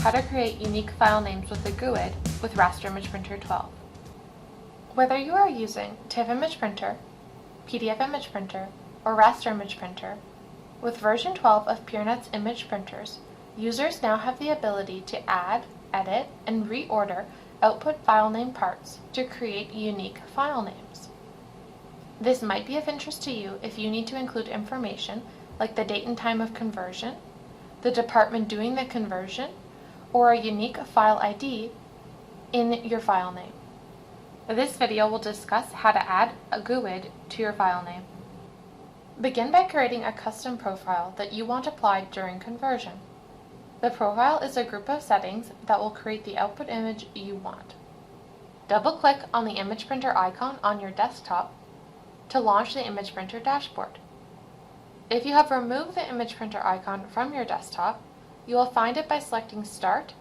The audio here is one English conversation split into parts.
how to create unique file names with a GUID with Raster Image Printer 12. Whether you are using TIFF Image Printer, PDF Image Printer, or Raster Image Printer, with version 12 of Peernet's image printers, users now have the ability to add, edit, and reorder output file name parts to create unique file names. This might be of interest to you if you need to include information like the date and time of conversion, the department doing the conversion, or a unique file ID in your file name. This video will discuss how to add a GUID to your file name. Begin by creating a custom profile that you want applied during conversion. The profile is a group of settings that will create the output image you want. Double-click on the image printer icon on your desktop to launch the image printer dashboard. If you have removed the image printer icon from your desktop, you will find it by selecting Start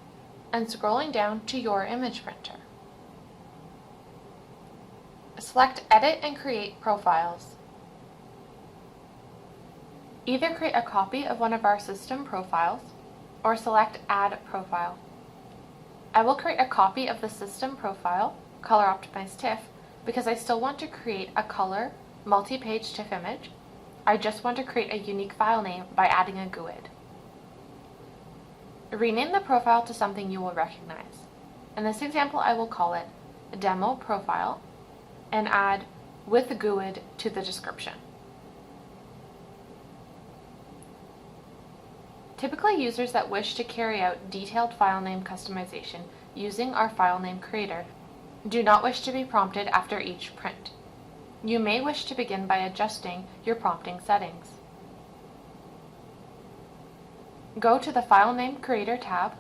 and scrolling down to your image printer. Select Edit and Create Profiles. Either create a copy of one of our system profiles or select Add Profile. I will create a copy of the system profile, Color Optimized TIFF, because I still want to create a color, multi-page TIFF image. I just want to create a unique file name by adding a GUID. Rename the profile to something you will recognize. In this example, I will call it Demo Profile and add with GUID to the description. Typically, users that wish to carry out detailed file name customization using our file name creator do not wish to be prompted after each print. You may wish to begin by adjusting your prompting settings. Go to the File Name Creator tab.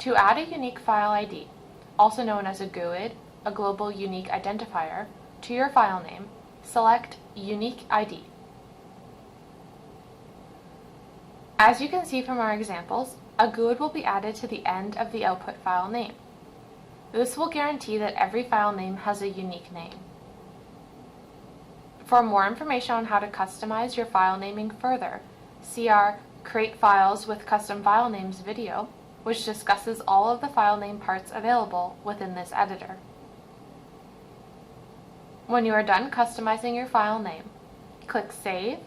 To add a unique file ID, also known as a GUID, a Global Unique Identifier, to your file name, select Unique ID. As you can see from our examples, a GUID will be added to the end of the output file name. This will guarantee that every file name has a unique name. For more information on how to customize your file naming further, see our Create Files with Custom File Names video, which discusses all of the file name parts available within this editor. When you are done customizing your file name, click Save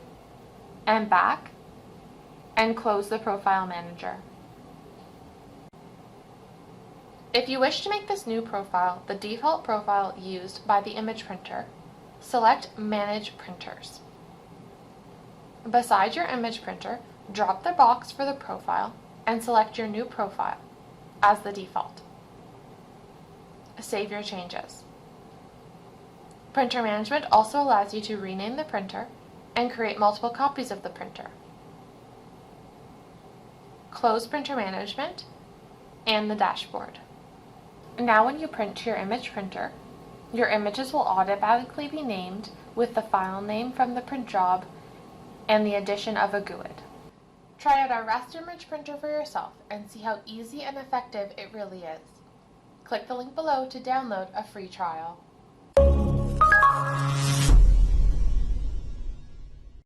and Back and close the Profile Manager. If you wish to make this new profile the default profile used by the image printer, select Manage Printers. Beside your image printer, drop the box for the profile and select your new profile as the default. Save your changes. Printer Management also allows you to rename the printer and create multiple copies of the printer. Close Printer Management and the dashboard. Now when you print to your image printer, your images will automatically be named with the file name from the print job and the addition of a GUID. Try out our Raster Image Printer for yourself and see how easy and effective it really is. Click the link below to download a free trial.